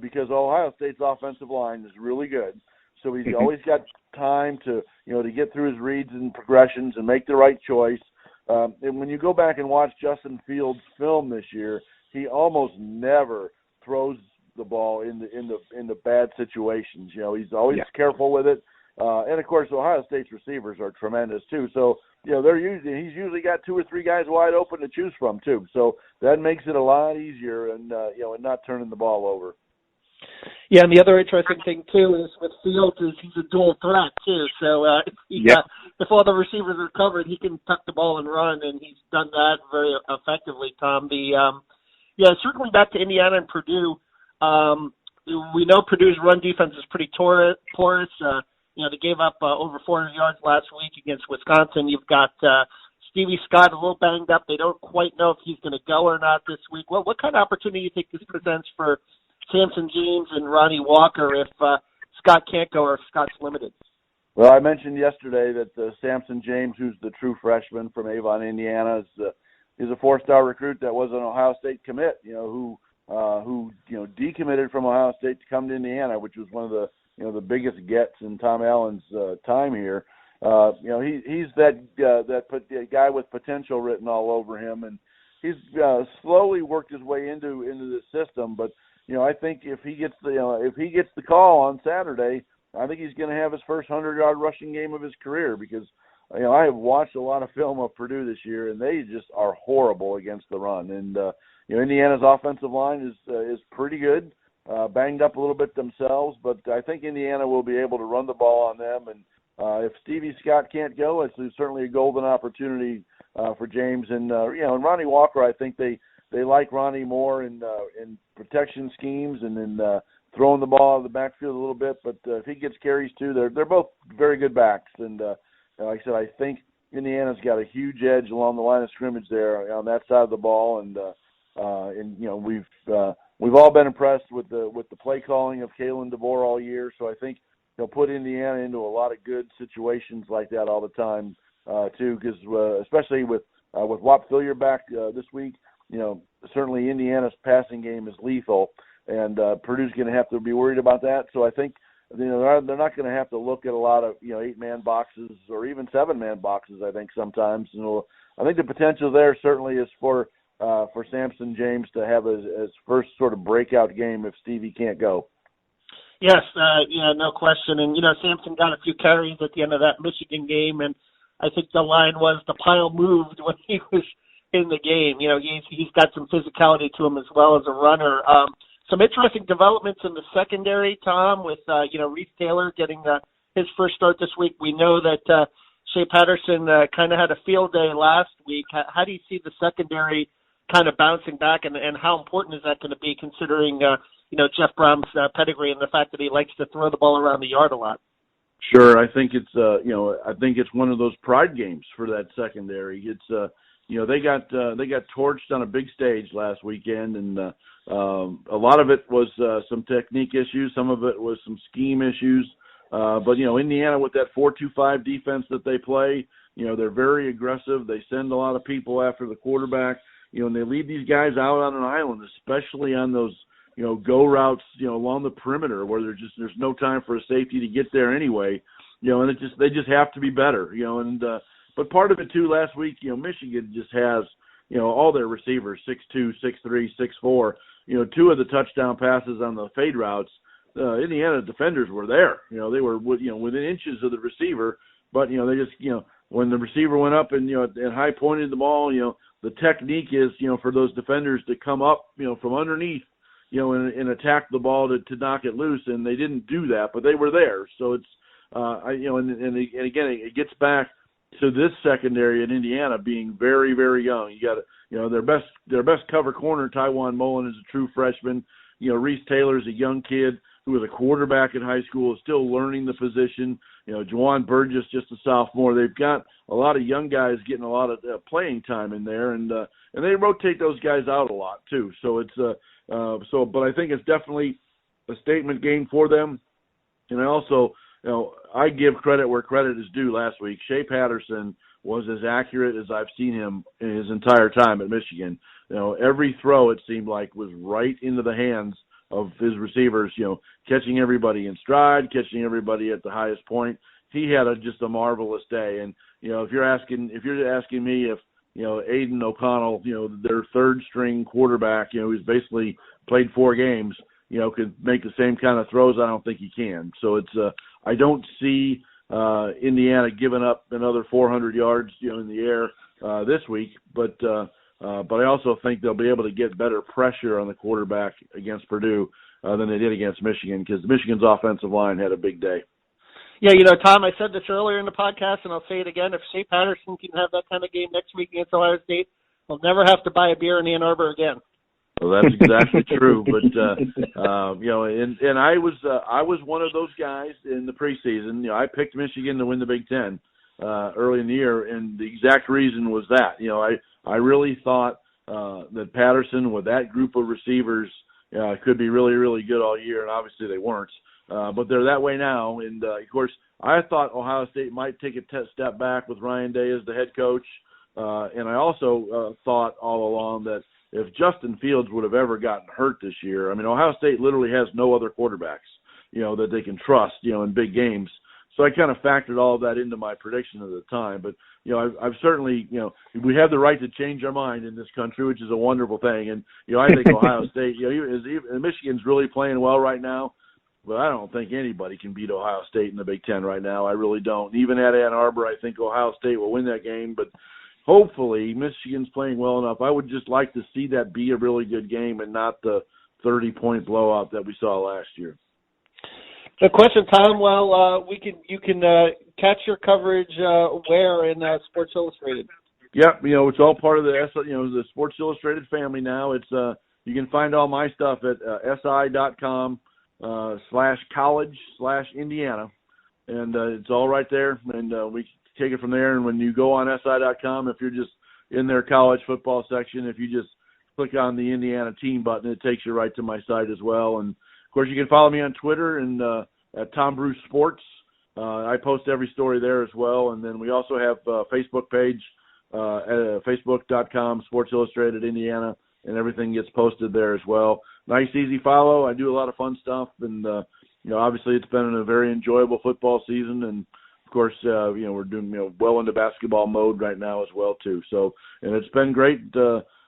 because Ohio State's offensive line is really good. So he's always got time to to get through his reads and progressions and make the right choice. And when you go back and watch Justin Fields' film this year, he almost never throws the ball in the bad situations. He's always careful with it. And of course, Ohio State's receivers are tremendous too. So he's usually got 2 or 3 guys wide open to choose from too. So that makes it a lot easier, and and not turning the ball over. Yeah, and the other interesting thing too is with Fields is he's a dual threat too. So if all the receivers are covered, he can tuck the ball and run, and he's done that very effectively. Tom, circling back to Indiana and Purdue, we know Purdue's run defense is pretty porous. They gave up over 400 yards last week against Wisconsin. You've got Stevie Scott a little banged up. They don't quite know if he's going to go or not this week. What kind of opportunity do you think this presents for Samson James and Ronnie Walker if Scott can't go or if Scott's limited? Well, I mentioned yesterday that Samson James, who's the true freshman from Avon, Indiana, is a 4-star recruit that was an Ohio State commit, who decommitted from Ohio State to come to Indiana, which was one of the the biggest gets in Tom Allen's time here. He's that guy with potential written all over him, and he's slowly worked his way into the system. But I think if he gets the call on Saturday, I think he's going to have his first 100-yard rushing game of his career because I have watched a lot of film of Purdue this year, and they just are horrible against the run. And Indiana's offensive line is pretty good. banged up a little bit themselves, but I think Indiana will be able to run the ball on them. And if Stevie Scott can't go, it's certainly a golden opportunity for James. And and Ronnie Walker, I think they like Ronnie more in protection schemes and in throwing the ball out of the backfield a little bit. But if he gets carries too, they're both very good backs. And like I said, I think Indiana's got a huge edge along the line of scrimmage there on that side of the ball. And we've all been impressed with the play calling of Kalen DeBoer all year. So I think he'll put Indiana into a lot of good situations like that all the time too. Because especially with Whop Phillier back this week, certainly Indiana's passing game is lethal, and Purdue's going to have to be worried about that. So I think they're not going to have to look at a lot of 8-man boxes or even 7-man boxes. I think sometimes, I think the potential there certainly is for Samson James to have his first sort of breakout game if Stevie can't go. Yes, no question. And Samson got a few carries at the end of that Michigan game, and I think the line was the pile moved when he was in the game. He's got some physicality to him as well as a runner. Some interesting developments in the secondary, Tom, with Reese Taylor getting his first start this week. We know that Shea Patterson kind of had a field day last week. How do you see the secondary kind of bouncing back, and how important is that going to be considering Jeff Brom's pedigree and the fact that he likes to throw the ball around the yard a lot? Sure, I think it's one of those pride games for that secondary. It's they got torched on a big stage last weekend, and a lot of it was some technique issues, some of it was some scheme issues. But Indiana, with that 4-2-5 defense that they play, they're very aggressive. They send a lot of people after the quarterback, and they leave these guys out on an island, especially on those go routes, along the perimeter where there's no time for a safety to get there anyway, and they just have to be better, but part of it too, last week, Michigan just has, all their receivers, 6'2", 6'3", 6'4", 2 of the touchdown passes on the fade routes, Indiana defenders were there, they were, within inches of the receiver, but, they just, when the receiver went up and, and high pointed the ball, the technique is, for those defenders to come up, from underneath, and attack the ball to knock it loose, and they didn't do that, but they were there. So it's, and again, it gets back to this secondary in Indiana being very, very young. You got, their best cover corner, Tywan Mullen, is a true freshman. Reese Taylor's a young kid who was a quarterback in high school, is still learning the position. Juwan Burgess, just a sophomore. They've got a lot of young guys getting a lot of playing time in there, and they rotate those guys out a lot too. So it's but I think it's definitely a statement game for them. And I also, I give credit where credit is due last week. Shea Patterson was as accurate as I've seen him in his entire time at Michigan. Every throw, it seemed like, was right into the hands of his receivers, catching everybody in stride, catching everybody at the highest point. He had just a marvelous day. And, if you're asking me if, Aiden O'Connell, their third string quarterback, who's basically played 4 games, could make the same kind of throws, I don't think he can. So it's, I don't see Indiana giving up another 400 yards, in the air this week, but I also think they'll be able to get better pressure on the quarterback against Purdue than they did against Michigan, because Michigan's offensive line had a big day. Yeah, Tom, I said this earlier in the podcast, and I'll say it again. If Shea Patterson can have that kind of game next week against Ohio State, we'll never have to buy a beer in Ann Arbor again. Well, that's exactly true. But and I was one of those guys in the preseason. I picked Michigan to win the Big Ten early in the year, and the exact reason was that. I really thought that Patterson, with that group of receivers, could be really, really good all year, and obviously they weren't. But they're that way now. And, of course, I thought Ohio State might take a step back with Ryan Day as the head coach. And I also thought all along that if Justin Fields would have ever gotten hurt this year, Ohio State literally has no other quarterbacks, that they can trust, in big games. So I kind of factored all of that into my prediction at the time. But, I've certainly, we have the right to change our mind in this country, which is a wonderful thing. And, I think Ohio State, Michigan's really playing well right now. But I don't think anybody can beat Ohio State in the Big Ten right now. I really don't. Even at Ann Arbor, I think Ohio State will win that game. But hopefully Michigan's playing well enough. I would just like to see that be a really good game and not the 30-point blowout that we saw last year. The question, Tom. Well, you can catch your coverage where in Sports Illustrated. Yep, it's all part of the Sports Illustrated family now. It's you can find all my stuff at si.com/college/Indiana, and it's all right there. And we take it from there. And when you go on si.com, if you're just in their college football section, if you just click on the Indiana team button, it takes you right to my site as well. And of course, you can follow me on Twitter and at Tom Brew Sports. I post every story there as well. And then we also have a Facebook page, facebook.com Sports Illustrated Indiana, and everything gets posted there as well. Nice, easy follow. I do a lot of fun stuff, and obviously it's been a very enjoyable football season. And of course, we're doing well into basketball mode right now as well too. So, and it's been great.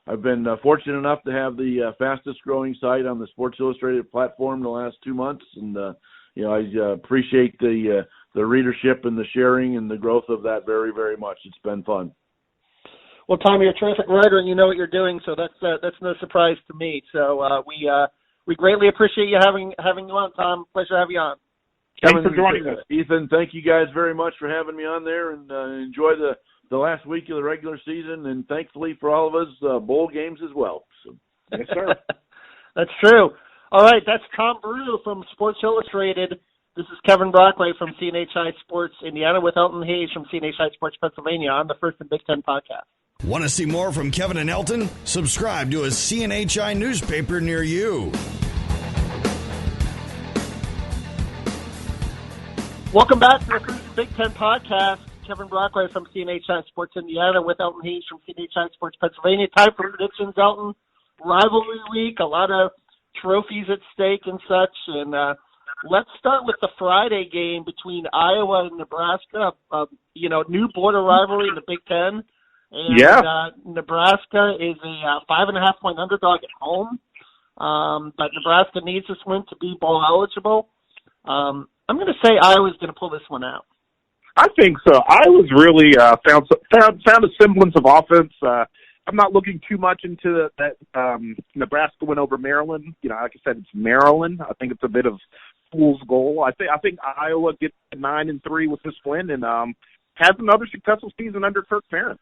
I've been fortunate enough to have the fastest growing site on the Sports Illustrated platform in the last 2 months, and I appreciate the readership and the sharing and the growth of that very, very much. It's been fun. Well, Tom, you're a terrific writer, and you know what you're doing, so that's no surprise to me. So we greatly appreciate you having you on, Tom. Pleasure to have you on. Thanks for joining us, Ethan. Thank you guys very much for having me on there, and enjoy the last week of the regular season, and thankfully for all of us, bowl games as well. So. Yes, sir. That's true. All right, that's Tom Brew from Sports Illustrated. This is Kevin Brockway from CNHI Sports Indiana with Elton Hayes from CNHI Sports Pennsylvania on the First and Big Ten podcast. Want to see more from Kevin and Elton? Subscribe to a CNHI newspaper near you. Welcome back to the First and Big Ten podcast. Kevin Brockway from CNHI Sports Indiana with Elton Hayes from CNHI Sports Pennsylvania. Time for predictions, Elton. Rivalry week, a lot of trophies at stake and such. And let's start with the Friday game between Iowa and Nebraska. New border rivalry in the Big Ten. And Nebraska is a 5.5-point underdog at home. But Nebraska needs this win to be bowl eligible. I'm going to say Iowa's going to pull this one out. I think so. Iowa's really found a semblance of offense. I'm not looking too much into that Nebraska win over Maryland. Like I said, it's Maryland. I think it's a bit of fool's goal. I think Iowa gets 9-3 with this win and has another successful season under Kirk Ferentz.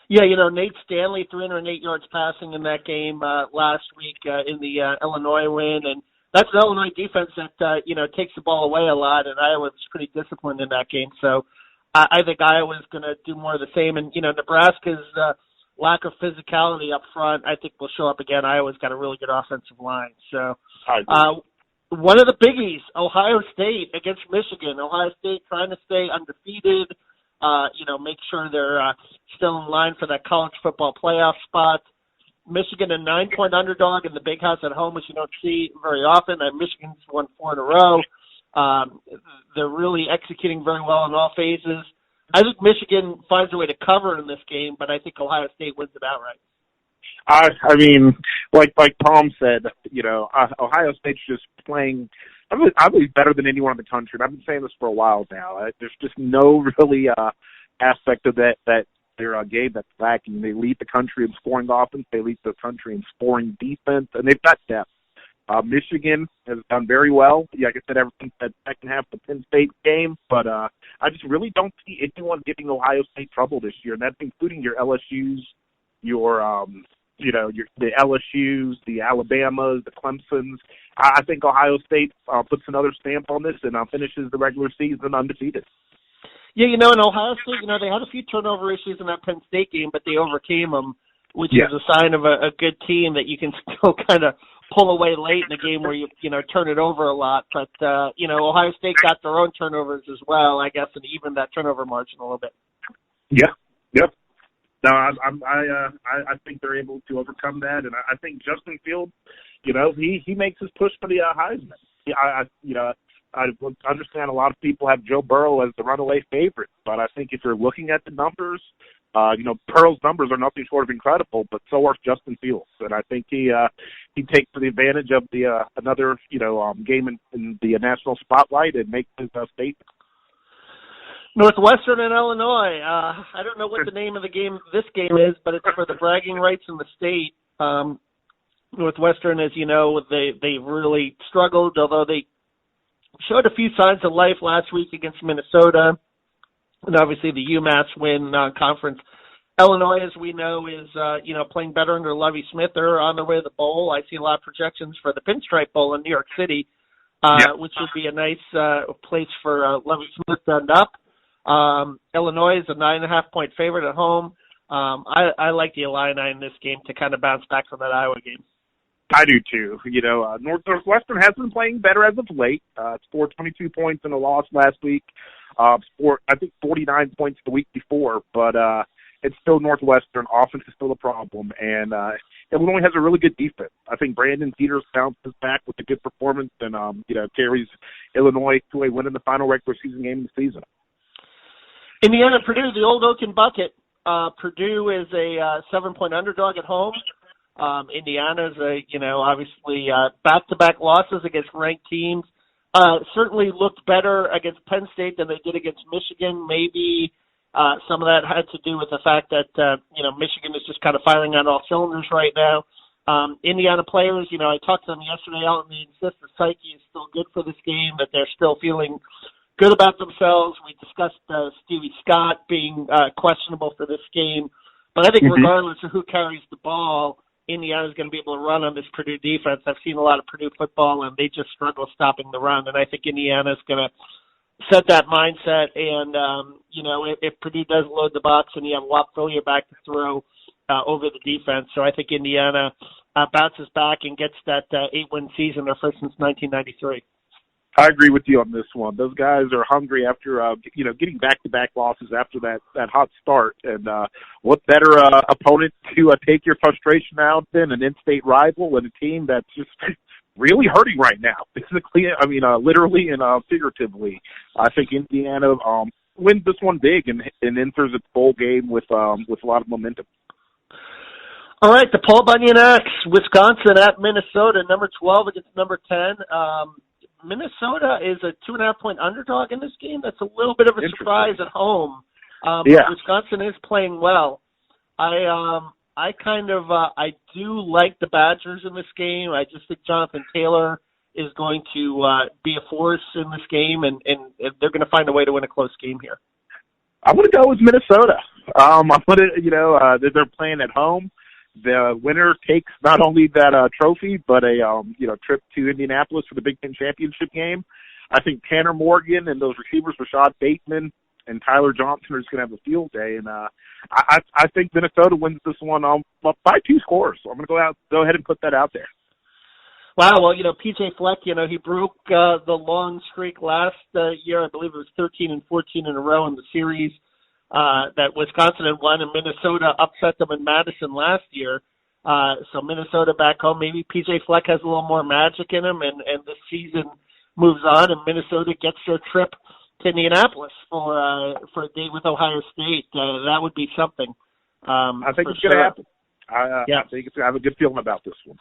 Yeah, Nate Stanley, 308 yards passing in that game last week in the Illinois win, and that's an Illinois defense that takes the ball away a lot, and Iowa was pretty disciplined in that game. So I think Iowa's going to do more of the same, and Nebraska's lack of physicality up front, I think, will show up again. Iowa's got a really good offensive line. So one of the biggies, Ohio State against Michigan. Ohio State trying to stay undefeated. Make sure they're still in line for that college football playoff spot. Michigan a 9-point underdog in the Big House at home, which you don't see very often. Michigan's won 4 in a row. They're really executing very well in all phases. I think Michigan finds a way to cover in this game, but I think Ohio State wins it outright. I mean, like Tom said, Ohio State's just playing, I believe, better than anyone in the country. And I've been saying this for a while now. There's just no really aspect of that their game that's lacking. They lead the country in scoring offense. They lead the country in scoring defense, and they've got depth. Michigan has done very well. Like I said, ever since that second half of the Penn State game. But I just really don't see anyone giving Ohio State trouble this year, and that's including your LSUs, the LSUs, the Alabamas, the Clemsons. I think Ohio State puts another stamp on this and finishes the regular season undefeated. Yeah, in Ohio State, they had a few turnover issues in that Penn State game, but they overcame them, which is a sign of a good team that you can still kind of pull away late in a game where you turn it over a lot. But, Ohio State got their own turnovers as well, I guess, and even that turnover margin a little bit. Yeah, yep. No, I think they're able to overcome that, and I think Justin Fields, he makes his push for the Heisman. I understand a lot of people have Joe Burrow as the runaway favorite, but I think if you're looking at the numbers, Burrow's numbers are nothing short of incredible, but so are Justin Fields, and I think he takes the advantage of the another game in the national spotlight and makes his statement. Northwestern and Illinois. I don't know what the name of this game is, but it's for the bragging rights in the state. Northwestern, as you know, they really struggled, although they showed a few signs of life last week against Minnesota, and obviously the UMass win conference. Illinois, as we know, is playing better under Lovie Smith. They're on their way to the bowl. I see a lot of projections for the Pinstripe Bowl in New York City, which would be a nice place for Lovie Smith to end up. Illinois is a 9.5-point favorite at home. I like the Illini in this game to kind of bounce back from that Iowa game. I do too. Northwestern has been playing better as of late. Scored 22 points in a loss last week. Scored, I think, 49 points the week before, but it's still Northwestern. Offense is still a problem, and Illinois has a really good defense. I think Brandon Peters bounces back with a good performance and carries Illinois to a win in the final regular season game of the season. Indiana, Purdue, the old Oaken Bucket. Purdue is a 7-point underdog at home. Indiana's obviously back-to-back losses against ranked teams. Certainly looked better against Penn State than they did against Michigan. Maybe some of that had to do with the fact that Michigan is just kind of firing on all cylinders right now. Indiana players, I talked to them yesterday out, and they insist the psyche is still good for this game, that they're still feeling good about themselves. We discussed Stevie Scott being questionable for this game. But I think regardless of who carries the ball, Indiana's going to be able to run on this Purdue defense. I've seen a lot of Purdue football, and they just struggle stopping the run. And I think Indiana's going to set that mindset. And, if Purdue does load the box and you have Whop Phillier back to throw over the defense. So I think Indiana bounces back and gets that 8-win season, their first since 1993. I agree with you on this one. Those guys are hungry after, getting back-to-back losses after that hot start. And what better opponent to take your frustration out than an in-state rival and a team that's just really hurting right now. Physically, literally and figuratively. I think Indiana wins this one big and enters its bowl game with a lot of momentum. All right, the Paul Bunyan X, Wisconsin at Minnesota, number 12 against number 10. Minnesota is a 2.5-point underdog in this game. That's a little bit of a surprise at home. Wisconsin is playing well. I do like the Badgers in this game. I just think Jonathan Taylor is going to be a force in this game, and they're going to find a way to win a close game here. I'm going to go with Minnesota. They're playing at home. The winner takes not only that trophy, but a trip to Indianapolis for the Big Ten championship game. I think Tanner Morgan and those receivers, Rashad Bateman and Tyler Johnson, are just going to have a field day. And I think Minnesota wins this one by 2 scores. So I'm going to go ahead and put that out there. Wow, well, PJ Fleck, he broke the long streak last year. I believe it was 13 and 14 in a row in the series that Wisconsin had won, and Minnesota upset them in Madison last year. So Minnesota back home, maybe PJ Fleck has a little more magic in him, and this season moves on, and Minnesota gets their trip to Indianapolis for a date with Ohio State. That would be something. I think it's going to happen. I have a good feeling about this one.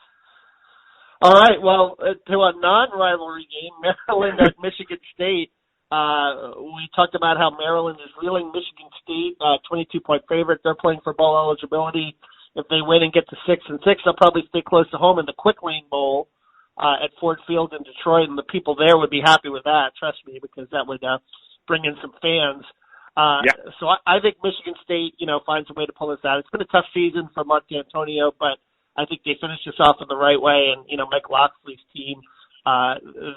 All right, well, to a non-rivalry game, Maryland at Michigan State. We talked about how Maryland is reeling. Michigan State, 22-point favorite. They're playing for bowl eligibility. If they win and get to 6-6, they'll probably stay close to home in the Quick Lane Bowl at Ford Field in Detroit, and the people there would be happy with that, trust me, because that would bring in some fans. So I think Michigan State, finds a way to pull this out. It's been a tough season for Mark D'Antonio, but I think they finished this off in the right way, and, Mike Locksley's team,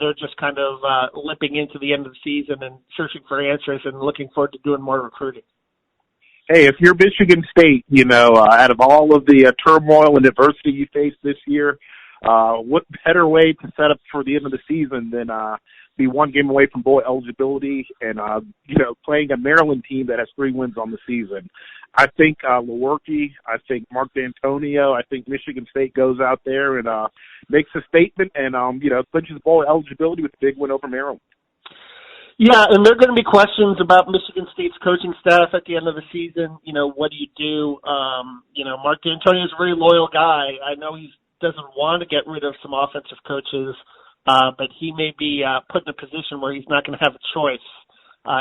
they're just kind of limping into the end of the season and searching for answers and looking forward to doing more recruiting. Hey, if you're Michigan State, out of all of the turmoil and adversity you faced this year, what better way to set up for the end of the season than be one game away from bowl eligibility and, playing a Maryland team that has 3 wins on the season. I think Lewerke, I think Mark D'Antonio, I think Michigan State goes out there and makes a statement and, clinches bowl eligibility with a big win over Maryland. Yeah, and there are going to be questions about Michigan State's coaching staff at the end of the season. What do you do? Mark D'Antonio is a very loyal guy. I know he doesn't want to get rid of some offensive coaches, but he may be put in a position where he's not going to have a choice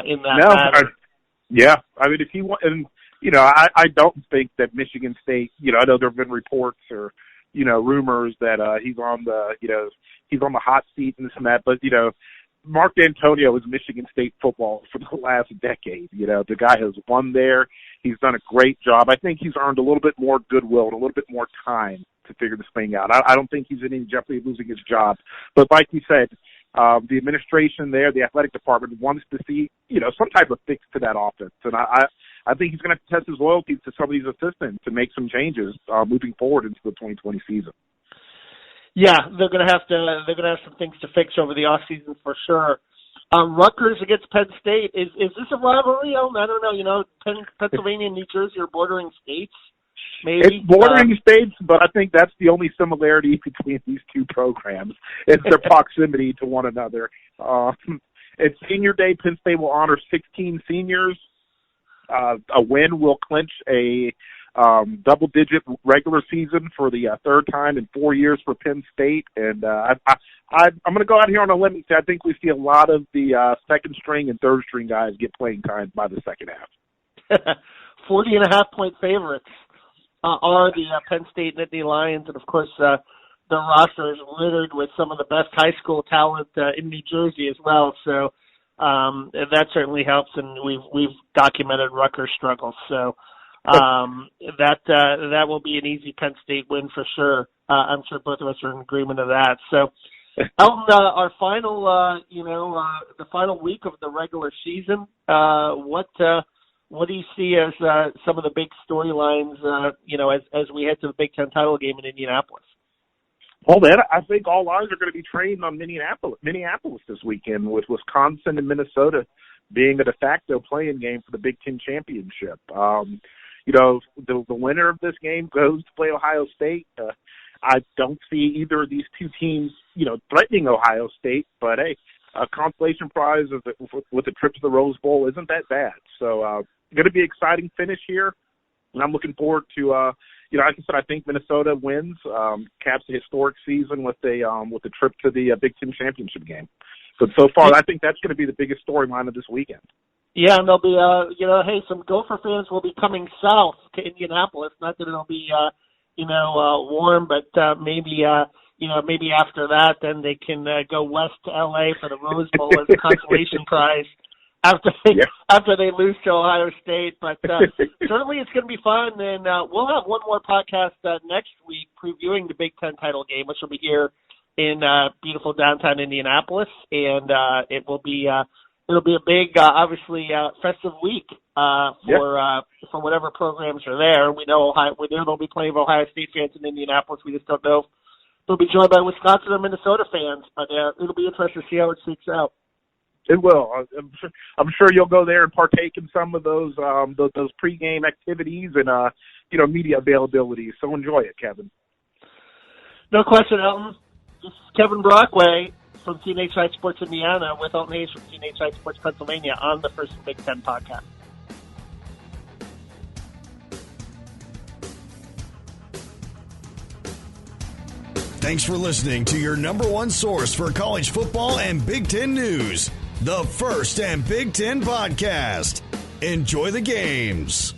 in that matter. If he want, and I don't think that Michigan State. I know there have been reports or rumors that he's on the hot seat and this and that. But Mark D'Antonio is Michigan State football for the last decade. The guy has won there. He's done a great job. I think he's earned a little bit more goodwill and a little bit more time to figure this thing out. I don't think he's in any jeopardy of losing his job. But like you said, the administration there, the athletic department wants to see, some type of fix to that offense. And I think he's going to have to test his loyalties to some of these assistants to make some changes moving forward into the 2020 season. Yeah, they're going to have some things to fix over the off season for sure. Rutgers against Penn State, is this a rivalry? I don't know. Pennsylvania and New Jersey are bordering states. Maybe it's bordering states, but I think that's the only similarity between these two programs. It's their proximity to one another. It's Senior Day. Penn State will honor 16 seniors. A win will clinch a double-digit regular season for the third time in 4 years for Penn State. And I'm going to go out here on a limb and say I think we see a lot of the second-string and third-string guys get playing time by the second half. 40.5-point favorites are the Penn State Nittany Lions. And, of course, the roster is littered with some of the best high school talent in New Jersey as well. So that certainly helps, and we've documented Rutgers' struggles. So that will be an easy Penn State win for sure. I'm sure both of us are in agreement of that. So, Elton, our final, the final week of the regular season, what do you see as some of the big storylines, as we head to the Big Ten title game in Indianapolis? Well, then, I think all eyes are going to be trained on Minneapolis this weekend, with Wisconsin and Minnesota being a de facto playing game for the Big Ten championship. The winner of this game goes to play Ohio State. I don't see either of these two teams, threatening Ohio State, but hey, a consolation prize with a trip to the Rose Bowl isn't that bad. So, going to be an exciting finish here, and I'm looking forward to, like I said, I think Minnesota wins, caps a historic season with a trip to the Big Ten championship game. But so far, I think that's going to be the biggest storyline of this weekend. Yeah, and there'll be, some Gopher fans will be coming south to Indianapolis. Not that it'll be, warm, but maybe after that, then they can go west to L.A. for the Rose Bowl as a consolation prize after they lose to Ohio State. But certainly it's going to be fun, and we'll have one more podcast next week previewing the Big Ten title game, which will be here in beautiful downtown Indianapolis, and it will be. It'll be a big, obviously, festive week for whatever programs are there. We know there'll be plenty of Ohio State fans in Indianapolis. We just don't know if they'll be joined by Wisconsin or Minnesota fans. But it'll be interesting to see how it shakes out. It will. I'm sure you'll go there and partake in some of those pregame activities and media availability. So enjoy it, Kevin. No question, Elton. This is Kevin Brockway from CNHI Sports Indiana with Elton Hayes from CNHI Sports Pennsylvania on the First Big Ten podcast. Thanks for listening to your number one source for college football and Big Ten news, the First and Big Ten podcast. Enjoy the games.